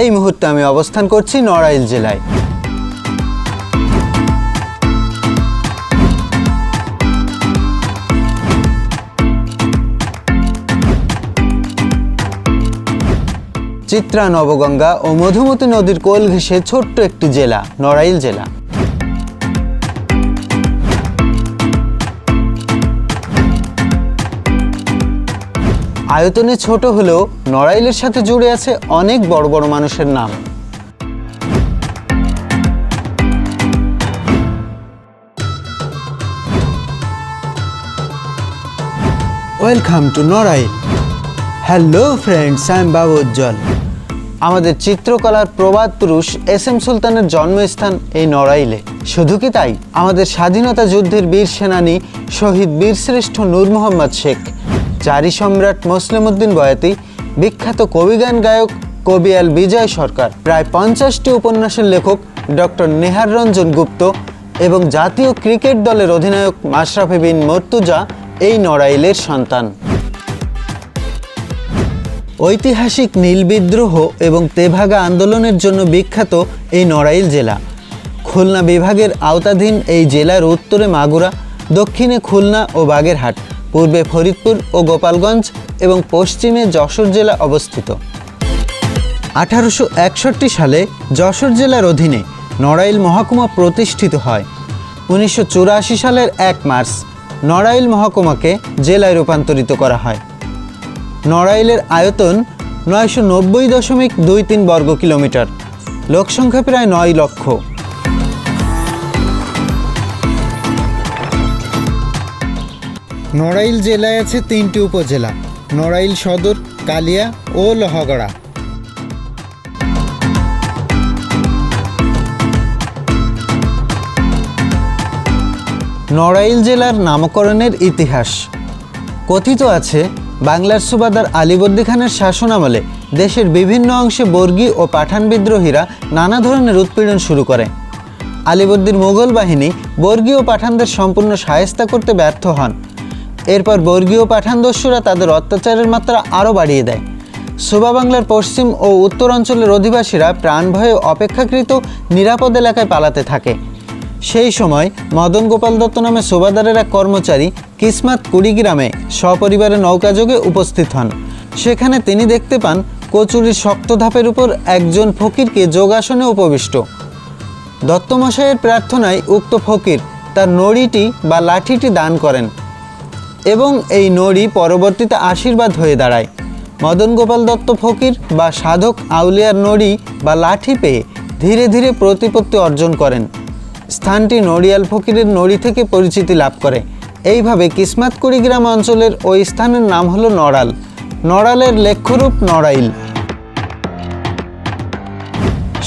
এই মুহূর্তে আমি অবস্থান করছি নড়াইল জেলায়। চিত্রা, নবগঙ্গা ও মধুমতি নদীর কোল ঘেঁষে ছোট্ট একটি জেলা নড়াইল জেলা। আয়তনে ছোট হলেও নড়াইলের সাথে জুড়ে আছে অনেক বড় বড় মানুষের নাম। Welcome to Narail. Hello friends, I am বাবু উজ্জ্বল। আমাদের চিত্রকলার প্রবাদ পুরুষ এস.এম. সুলতানের জন্মস্থান এই নড়াইলে। শুধু কি তাই, আমাদের স্বাধীনতা যুদ্ধের বীর সেনানী শহীদ বীরশ্রেষ্ঠ নূর মোহাম্মদ শেখ, জারি সম্রাট মোসলেম উদ্দিন বয়াতি, বিখ্যাত কবিগান গায়ক কবি এল বিজয় সরকার, প্রায় 50টি উপন্যাসের লেখক ডক্টর নেহার রঞ্জন গুপ্ত এবং জাতীয় ক্রিকেট দলের অধিনায়ক মাশরাফি বিন মর্তুজা এই নড়াইলের সন্তান। ঐতিহাসিক নীল বিদ্রোহ এবং তেভাগা আন্দোলনের জন্য বিখ্যাত এই নড়াইল জেলা। খুলনা বিভাগের আওতাধীন এই জেলার উত্তরে মাগুরা, দক্ষিণে খুলনা ও বাগেরহাট, পূর্বে ফরিদপুর ও গোপালগঞ্জ এবং পশ্চিমে যশোর জেলা অবস্থিত। 1861 সালে যশোর জেলার অধীনে নড়াইল মহকুমা প্রতিষ্ঠিত হয়। 1984 সালের 1 মার্চ নড়াইল মহকুমাকে জেলায় রূপান্তরিত করা হয়। নড়াইলের আয়তন 990.23 বর্গ কিলোমিটার, লোকসংখ্যা প্রায় 9 লক্ষ। নড়াইল জেলায় আছে 3টি উপজেলা: নড়াইল সদর, কালিয়া ও লোহাগড়া। নড়াইল জেলার নামকরণের ইতিহাস। কথিত আছে, বাংলার সুবাদার আলীবর্দী খানের শাসনামলে দেশের বিভিন্ন অংশে বর্গী ও পাঠান বিদ্রোহীরা নানা ধরনের উৎপীড়ন শুরু করে। আলীবর্দীর মুঘল বাহিনী বর্গী ও পাঠানদের সম্পূর্ণ শায়েস্তা করতে ব্যর্থ হন। এরপর বর্গীয় পাঠান দস্যুরা তাদের অত্যাচারের মাত্রা আরও বাড়িয়ে দেয়। সুবা বাংলার পশ্চিম ও উত্তর অঞ্চলের অধিবাসীরা প্রাণ ভয়ে অপেক্ষাকৃত নিরাপদ এলাকায় পালাতে থাকে। সেই সময় মদন গোপাল দত্ত নামে সুবাদারের এক কর্মচারী কিসমাত কুড়িগ্রামে সপরিবারে নৌকাযোগে উপস্থিত হন। সেখানে তিনি দেখতে পান কচুরির শক্ত ধাপের উপর একজন ফকিরকে যোগাসনে উপবিষ্ট। দত্তমশাইয়ের প্রার্থনায় উক্ত ফকির তার নড়িটি বা লাঠিটি দান করেন এবং এই নড়ি পরবর্তীতে আশীর্বাদ হয়ে দাঁড়ায়। মদন গোপাল দত্ত ফকির বা সাধক আউলিয়ার নড়ি বা লাঠি পেয়ে ধীরে ধীরে প্রতিপত্তি অর্জন করেন। স্থানটি নড়িয়াল ফকিরের নড়ি থেকে পরিচিতি লাভ করে। এইভাবে কিসমাত কুড়িগ্রাম অঞ্চলের ওই স্থানের নাম হলো নড়াল। নড়ালের লেখ্যরূপ নড়াইল।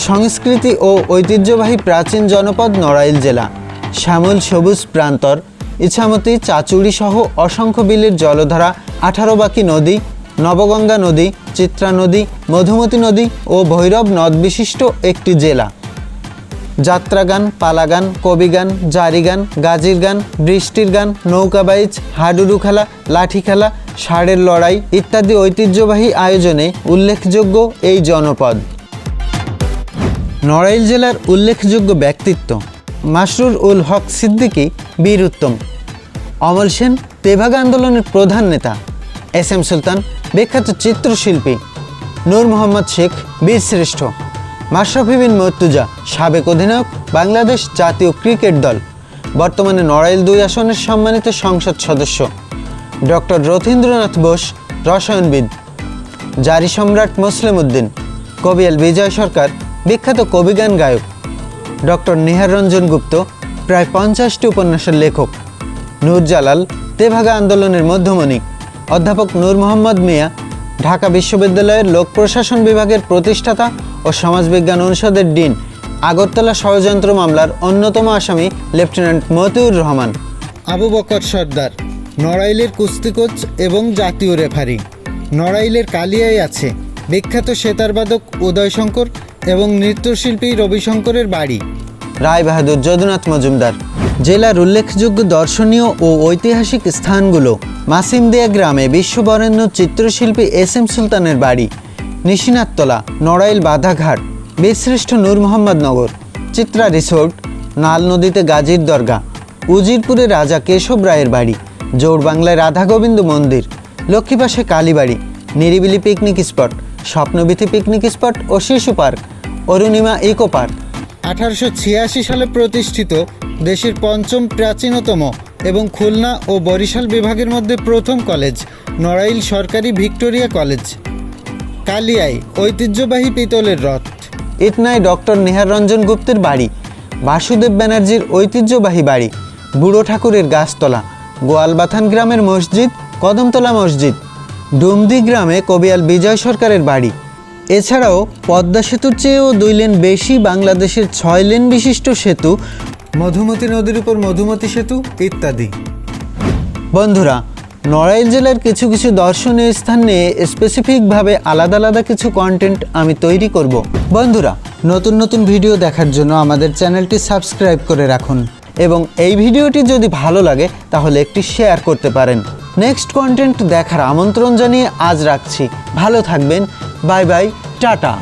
সংস্কৃতি ও ঐতিহ্যবাহী প্রাচীন জনপদ নড়াইল জেলা। শ্যামল সবুজ প্রান্তর, ইছামতি, চাচুড়ি সহ অসংখ্য বিলের জলধারা, 18 বাঁকি নদী, নবগঙ্গা নদী, চিত্রা নদী, মধুমতি নদী ও ভৈরব নদ বিশিষ্ট একটি জেলা। যাত্রাগান, পালাগান, কবিগান, জারিগান, গাজির গান, বৃষ্টির গান, নৌকাবাইচ, হাডুডু খেলা, লাঠি খেলা, ষাঁড়ের লড়াই ইত্যাদি ঐতিহ্যবাহী আয়োজনে উল্লেখযোগ্য এই জনপদ। নড়াইল জেলার উল্লেখযোগ্য ব্যক্তিত্ব: মাসরুর উল হক সিদ্দিকী, বীর উত্তম; অমল সেন, তেভাগা আন্দোলনের প্রধান নেতা; এস.এম. সুলতান, বিখ্যাত চিত্রশিল্পী; নূর মোহাম্মদ শেখ, বীরশ্রেষ্ঠ; মাশরাফি বিন মর্তুজা, সাবেক অধিনায়ক, বাংলাদেশ জাতীয় ক্রিকেট দল, বর্তমানে নড়াইল 2 আসনের সম্মানিত সংসদ সদস্য; ডক্টর রথীন্দ্রনাথ বোস, রসায়নবিদ; জারি সম্রাট মোসলেম উদ্দিন; কবি এল বিজয় সরকার, বিখ্যাত কবিগান গায়ক; ডক্টর নেহার রঞ্জন গুপ্ত, প্রায় 50টি উপন্যাসের লেখক; নূর জালাল, তেভাগা আন্দোলনের মধ্যমণি; অধ্যাপক নূর মোহাম্মদ মিয়া, ঢাকা বিশ্ববিদ্যালয়ের লোক প্রশাসন বিভাগের প্রতিষ্ঠাতা ও সমাজবিজ্ঞান অনুষদের ডিন; আগরতলা ষড়যন্ত্র মামলার অন্যতম আসামি লেফটেন্যান্ট মতিউর রহমান; আবু বকর সর্দার, নড়াইলের কুস্তি কোচ এবং জাতীয় রেফারি। নড়াইলের কালিয়ায় আছে বিখ্যাত সেতারবাদক উদয় শঙ্কর এবং নৃত্যশিল্পী রবিশঙ্করের বাড়ি। রায় বাহাদুর যদুনাথ মজুমদার। জেলার উল্লেখযোগ্য দর্শনীয় ও ঐতিহাসিক স্থানগুলো: মাসিমদিয়া গ্রামে বিশ্ববরেণ্য চিত্রশিল্পী এস.এম. সুলতানের বাড়ি, নিশিনাথতলা, নড়াইল বাধাঘাট, বীরশ্রেষ্ঠ নূর মোহাম্মদ নগর, চিত্রা রিসোর্ট, নাল নদীতে গাজীর দরগা, উজিরপুরে রাজা কেশব রায়ের বাড়ি, জোড়বাংলায় রাধা গোবিন্দ মন্দির, লক্ষ্মীপাশে কালীবাড়ি, নিরিবিলি পিকনিক স্পট, স্বপ্নবীথি পিকনিক স্পট ও শিশু পার্ক, অরুণিমা ইকো পার্ক। 1886 সালে প্রতিষ্ঠিত দেশের পঞ্চম প্রাচীনতম এবং খুলনা ও বরিশাল বিভাগের মধ্যে প্রথম কলেজ নড়াইল সরকারি ভিক্টোরিয়া কলেজ। কালিয়ায় ঐতিহ্যবাহী পিতলের রথ। ইটনায় ডক্টর নেহার রঞ্জন গুপ্তের বাড়ি, বাসুদেব ব্যানার্জির ঐতিহ্যবাহী বাড়ি, বুড়ো ঠাকুরের গাছতলা, গোয়ালবাথান গ্রামের মসজিদ কদমতলা মসজিদ, ডুমদি গ্রামে কবিয়াল বিজয় সরকারের বাড়ি। এছাড়াও পদ্মা সেতুর চেয়েও 2 লেন বেশি বাংলাদেশের 6 লেন বিশিষ্ট সেতু, মধুমতি নদীর উপর মধুমতি সেতু ইত্যাদি। বন্ধুরা, নড়াইল জেলার কিছু কিছু দর্শনীয় স্থান নিয়ে স্পেসিফিকভাবে আলাদা আলাদা কিছু কন্টেন্ট আমি তৈরি করব। বন্ধুরা, নতুন নতুন ভিডিও দেখার জন্য আমাদের চ্যানেলটি সাবস্ক্রাইব করে রাখুন এবং এই ভিডিওটি যদি ভালো লাগে তাহলে একটি শেয়ার করতে পারেন। নেক্সট কন্টেন্ট দেখার আমন্ত্রণ জানিয়ে আজ রাখছি। ভালো থাকবেন। Bye bye, tata.